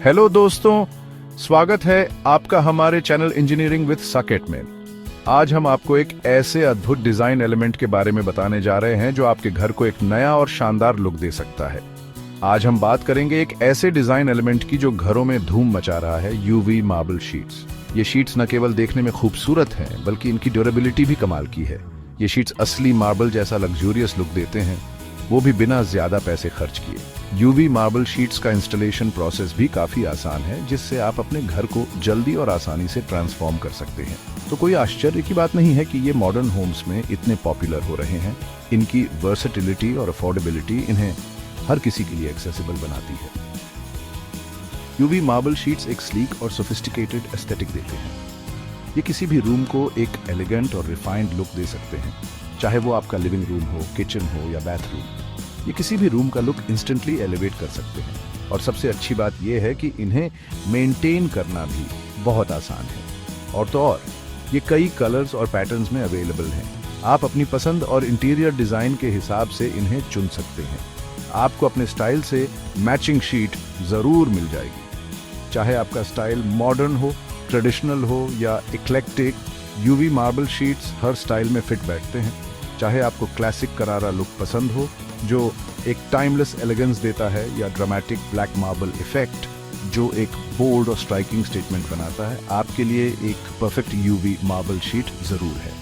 Hello दोस्तों, स्वागत है आपका हमारे चैनल इंजीनियरिंग विद साकेत में। आज हम आपको एक ऐसे अद्भुत डिजाइन एलिमेंट के बारे में बताने जा रहे हैं जो आपके घर को एक नया और शानदार लुक दे सकता है। आज हम बात करेंगे एक ऐसे डिजाइन एलिमेंट की जो घरों में धूम मचा रहा है, यूवी मार्बल शीट्स। ये शीट्स न केवल देखने में खूबसूरत हैं, बल्कि इनकी ड्यूरेबिलिटी भी कमाल की है। ये शीट्स असली मार्बल जैसा लग्जूरियस लुक देते हैं, वो भी बिना ज्यादा पैसे खर्च किए। यूवी मार्बल शीट्स का इंस्टॉलेशन प्रोसेस भी काफी आसान है, जिससे आप अपने घर को जल्दी और आसानी से ट्रांसफॉर्म कर सकते हैं। तो कोई आश्चर्य की बात नहीं है कि ये मॉडर्न होम्स में इतने पॉपुलर हो रहे हैं। इनकी वर्सेटिलिटी और अफोर्डेबिलिटी इन्हें हर किसी के लिए एक्सेसिबल बनाती है। यूवी मार्बल शीट्स एक स्लीक और सोफिस्टिकेटेड एस्थेटिक देते हैं। ये किसी भी रूम को एक एलिगेंट और रिफाइंड लुक दे सकते हैं, चाहे वो आपका लिविंग रूम हो, किचन हो या बाथरूम। ये किसी भी रूम का लुक इंस्टेंटली एलिवेट कर सकते हैं। और सबसे अच्छी बात यह है कि इन्हें मेंटेन करना भी बहुत आसान है। और तो और ये कई कलर्स और पैटर्न्स में अवेलेबल हैं। आप अपनी पसंद और इंटीरियर डिजाइन के हिसाब से इन्हें चुन सकते हैं। आपको अपने स्टाइल से मैचिंग शीट जरूर मिल जाएगी। चाहे आपका स्टाइल मॉडर्न हो, ट्रेडिशनल हो या इक्लेक्टिक, यूवी मार्बल शीट्स हर स्टाइल में फिट बैठते हैं। चाहे आपको क्लासिक करारा लुक पसंद हो जो एक टाइमलेस एलिगेंस देता है, या ड्रामेटिक ब्लैक मार्बल इफेक्ट जो एक बोल्ड और स्ट्राइकिंग स्टेटमेंट बनाता है, आपके लिए एक परफेक्ट यूवी मार्बल शीट जरूर है।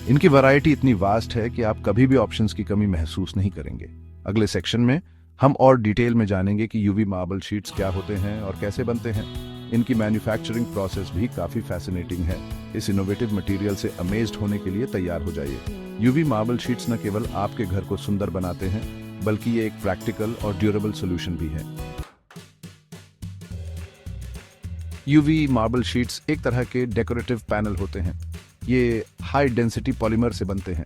इनकी वैरायटी इतनी वास्ट है कि आप कभी भी ऑप्शंस की कमी महसूस नहीं करेंगे। अगले सेक्शन में हम और डिटेल में जानेंगे कि यूवी मार्बल शीट्स क्या होते हैं और कैसे बनते हैं। इनकी मैन्युफैक्चरिंग प्रोसेस भी काफी फैसिनेटिंग है। इस इनोवेटिव मटेरियल से अमेज्ड होने के लिए तैयार हो जाइए। यूवी मार्बल शीट्स न केवल आपके घर को सुंदर बनाते हैं, बल्कि ये एक प्रैक्टिकल और ड्यूरेबल सॉल्यूशन भी है। यूवी मार्बल शीट्स एक तरह के डेकोरेटिव पैनल होते हैं। ये हाई डेंसिटी पॉलीमर से बनते हैं।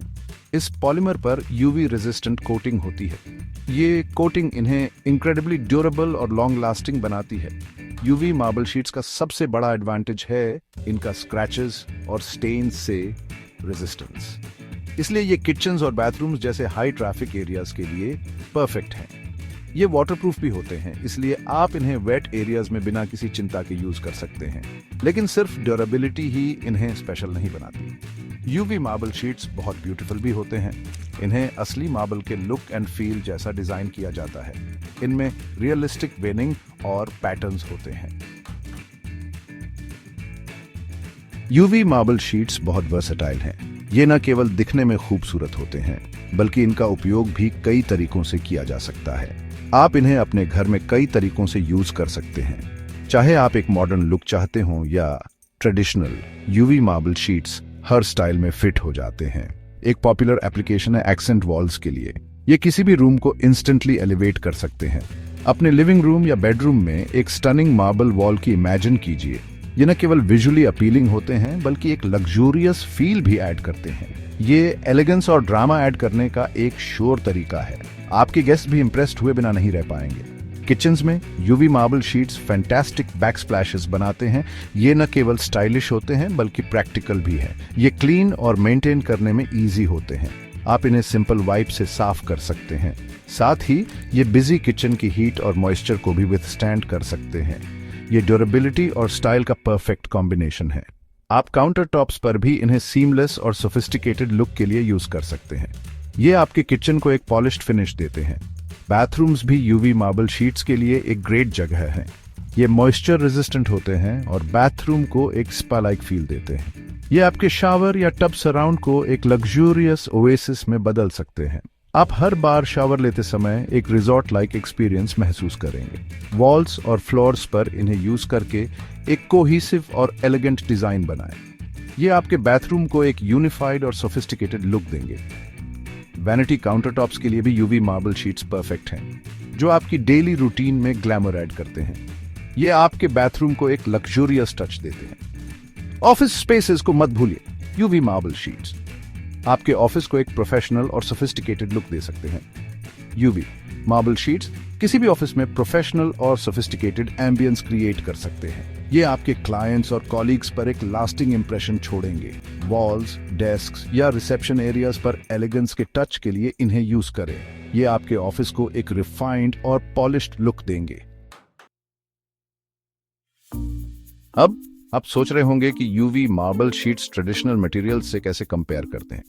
इस पॉलीमर पर यूवी रेजिस्टेंट कोटिंग होती है। ये कोटिंग इन्हें इनक्रेडिबली ड्यूरेबल और लॉन्ग लास्टिंग बनाती है। यूवी मार्बल शीट्स का सबसे बड़ा एडवांटेज है इनका स्क्रैचेस और स्टेन्स से रेजिस्टेंस। इसलिए ये किचन्स और बाथरूम्स जैसे हाई ट्रैफिक एरियाज के लिए परफेक्ट हैं। ये वाटरप्रूफ भी होते हैं, इसलिए आप इन्हें वेट एरियाज में बिना किसी चिंता के यूज कर सकते हैं। लेकिन सिर्फ ड्यूरेबिलिटी ही इन्हें स्पेशल नहीं बनाती। यूवी मार्बल शीट्स बहुत ब्यूटीफुल भी होते हैं। इन्हें असली मार्बल के लुक एंड फील जैसा डिजाइन किया जाता है। इनमें रियलिस्टिक वेनिंग और पैटर्न्स होते हैं। यूवी मार्बल शीट्स बहुत वर्सेटाइल हैं। ये न केवल दिखने में खूबसूरत होते हैं, बल्कि इनका उपयोग भी कई तरीकों से किया जा सकता है। आप इन्हें अपने घर में कई तरीकों से यूज कर सकते हैं। चाहे आप एक मॉडर्न लुक चाहते हो या ट्रेडिशनल, यूवी मार्बल शीट्स हर स्टाइल में फिट हो जाते हैं। एक पॉपुलर एप्लीकेशन है एक्सेंट वॉल्स के लिए। ये किसी भी रूम को इंस्टेंटली एलिवेट कर सकते हैं। अपने लिविंग रूम या बेडरूम में एक स्टनिंग मार्बल वॉल की इमेजिन कीजिए। ये न केवल विजुअली अपीलिंग होते हैं, बल्कि एक लग्जूरियस फील भी ऐड करते हैं। ये एलिगेंस और ड्रामा ऐड करने का एक श्योर तरीका है। आपके गेस्ट भी इंप्रेस्ड हुए बिना नहीं रह पाएंगे। किचन्स में यूवी मार्बल शीट्स फैंटास्टिक बैकस्प्लैशेस बनाते हैं। ये न केवल स्टाइलिश होते हैं, बल्कि प्रैक्टिकल भी है। ये क्लीन और मेंटेन करने में इजी होते हैं। आप इन्हें सिंपल वाइप से साफ कर सकते हैं। साथ ही ये बिजी किचन की हीट और मॉइस्चर को भी विथस्टैंड कर सकते हैं। ये ड्यूरेबिलिटी और स्टाइल का परफेक्ट कॉम्बिनेशन है। आप काउंटर टॉप्स पर भी इन्हें सीमलेस और सोफिस्टिकेटेड लुक के लिए यूज कर सकते हैं। ये आपके किचन को एक पॉलिश्ड फिनिश देते हैं। बाथरूम्स भी यूवी मार्बल शीट्स के लिए एक ग्रेट जगह है। ये मॉइस्चर रेजिस्टेंट होते हैं और बाथरूम को एक स्पा लाइक फील देते हैं। ये आपके शावर या टब सराउंड को एक लग्जूरियस ओएसिस में बदल सकते हैं। आप हर बार शावर लेते समय एक रिजॉर्ट लाइक एक्सपीरियंस महसूस करेंगे। वॉल्स और फ्लोर्स पर इन्हें यूज करके एक कोहेसिव और एलिगेंट डिजाइन बनाएं। ये आपके बाथरूम को एक यूनिफाइड और सोफिस्टिकेटेड लुक देंगे। वैनिटी काउंटरटॉप्स के लिए भी यूवी मार्बल शीट्स परफेक्ट हैं, जो आपकी डेली रूटीन में ग्लैमर ऐड करते हैं। ये आपके बाथरूम को एक लग्जूरियस टच देते हैं। ऑफिस स्पेसेस को मत भूलिए। यूवी मार्बल शीट्स आपके ऑफिस को एक प्रोफेशनल और सोफिस्टिकेटेड लुक दे सकते हैं। यूवी मार्बल शीट्स किसी भी ऑफिस में प्रोफेशनल और सोफिस्टिकेटेड एम्बियंस क्रिएट कर सकते हैं। ये आपके क्लाइंट्स और कॉलीग्स पर एक लास्टिंग इंप्रेशन छोड़ेंगे। वॉल्स, डेस्क्स या रिसेप्शन एरियाज पर एलिगेंस के टच के लिए इन्हें यूज करें। ये आपके ऑफिस को एक रिफाइंड और पॉलिश्ड लुक देंगे। अब आप सोच रहे होंगे कि UV marble sheets traditional materials से कैसे कंपेयर करते हैं।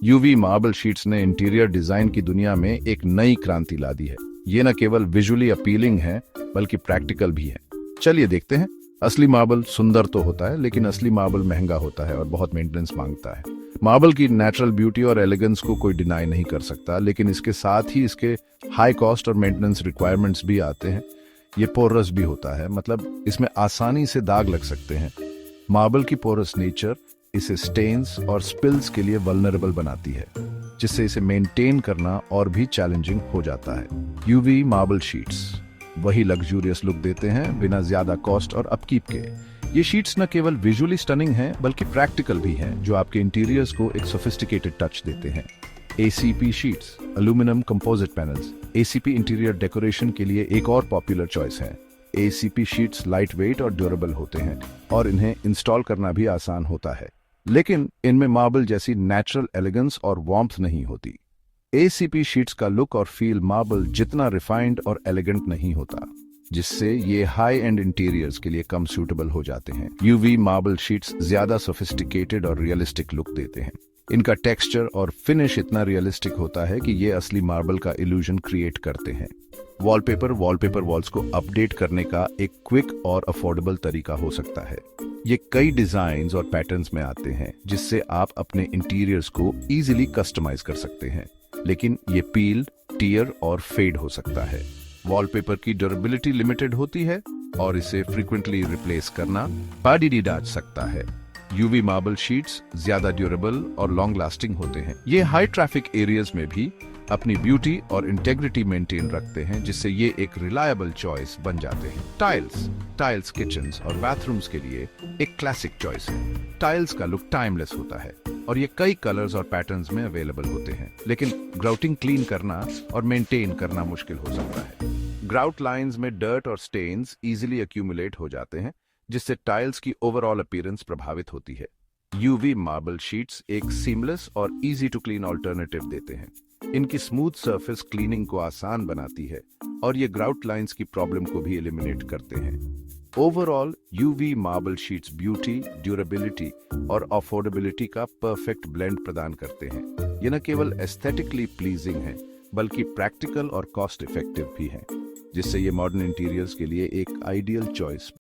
यूवी मार्बल शीट्स ने इंटीरियर डिजाइन की दुनिया में एक नई क्रांति ला दी है। ये न केवल विजुअली अपीलिंग है बल्कि प्रैक्टिकल भी है। चलिए देखते हैं। असली मार्बल सुंदर तो होता है, लेकिन असली मार्बल महंगा होता है और बहुत मेंटेनेंस मांगता है। मार्बल की नेचुरल ब्यूटी और एलिगेंस को कोई डिनाई नहीं कर सकता, लेकिन इसके साथ ही इसके हाई कॉस्ट और मेंटेनेंस रिक्वायरमेंट्स भी आते हैं। ये पोरस भी होता है, मतलब इसमें आसानी से दाग लग सकते हैं। मार्बल की पोरस नेचर इसे स्टेन्स और स्पिल्स के लिए वल्नरेबल बनाती है, जिससे इसे मेंटेन करना और भी चैलेंजिंग हो जाता है। यूवी मार्बल शीट्स वही लग्जूरियस लुक देते हैं बिना ज्यादा कॉस्ट और अपकीप के। ये शीट्स न केवल विजुअली स्टनिंग हैं बल्कि प्रैक्टिकल भी हैं, जो आपके इंटीरियर्स को एक सोफिस्टिकेटेड टच देते हैं। ACP sheets, aluminium composite panels, ACP interior decoration के लिए एक और पॉपुलर चॉइस है। ACP शीट्स लाइट वेट और ड्यूरेबल होते हैं और इन्हें इंस्टॉल करना भी आसान होता है, लेकिन इनमें मार्बल जैसी नेचुरल एलिगेंस और वार्मथ नहीं होती। ACP शीट्स का लुक और फील मार्बल जितना रिफाइंड और एलिगेंट नहीं होता, जिससे ये हाई एंड इंटीरियर्स के लिए कम सूटेबल हो जाते हैं। यूवी मार्बल शीट्स ज्यादा सोफिस्टिकेटेड और रियलिस्टिक लुक देते हैं। इनका टेक्सचर और फिनिश इतना रियलिस्टिक होता है कि ये असली मार्बल का इल्यूजन क्रिएट करते हैं। वॉलपेपर वॉल्स को अपडेट करने का एक क्विक और अफोर्डेबल तरीका हो सकता है। ये कई डिजाइन्स और पैटर्न्स में आते हैं, जिससे आप अपने इंटीरियर्स को इजीली कस्टमाइज कर सकते हैं, लेकिन ये पील, टियर और फेड हो सकता है। वॉलपेपर की ड्यूरेबिलिटी लिमिटेड होती है और इसे फ्रीक्वेंटली रिप्लेस करना पार्टी डाज सकता है। यूवी मार्बल शीट्स ज्यादा ड्यूरेबल और लॉन्ग लास्टिंग होते हैं। ये हाई ट्रैफिक एरियाज में भी अपनी ब्यूटी और इंटेग्रिटी मेंटेन रखते हैं, जिससे ये एक रिलायबल चॉइस बन जाते हैं। टाइल्स किचन्स और बाथरूम्स के लिए एक क्लासिक चॉइस है। टाइल्स का लुक टाइमलेस होता है और ये कई कलर्स और पैटर्न्स में अवेलेबल होते हैं, लेकिन ग्राउटिंग क्लीन करना और मेंटेन करना मुश्किल हो सकता है। ग्राउट लाइंस में डर्ट और स्टेन्स इजीली एक्यूमुलेट हो जाते हैं, जिससे टाइल्स की ओवरऑल अपीयरेंस प्रभावित होती है। यूवी मार्बल शीट्स एक सीमलेस और इजी टू क्लीन ऑल्टरनेटिव देते हैं। इनकी स्मूथ सरफेस क्लीनिंग को आसान बनाती है और ये ग्राउट लाइंस की प्रॉब्लम को भी एलिमिनेट करते हैं। Overall UV marble sheets beauty, durability और अफोर्डेबिलिटी का परफेक्ट ब्लेंड प्रदान करते हैं। ये न केवल एस्थेटिकली प्लीजिंग है बल्कि प्रैक्टिकल और कॉस्ट इफेक्टिव भी है, जिससे ये मॉडर्न इंटीरियर्स के लिए एक आइडियल चॉइस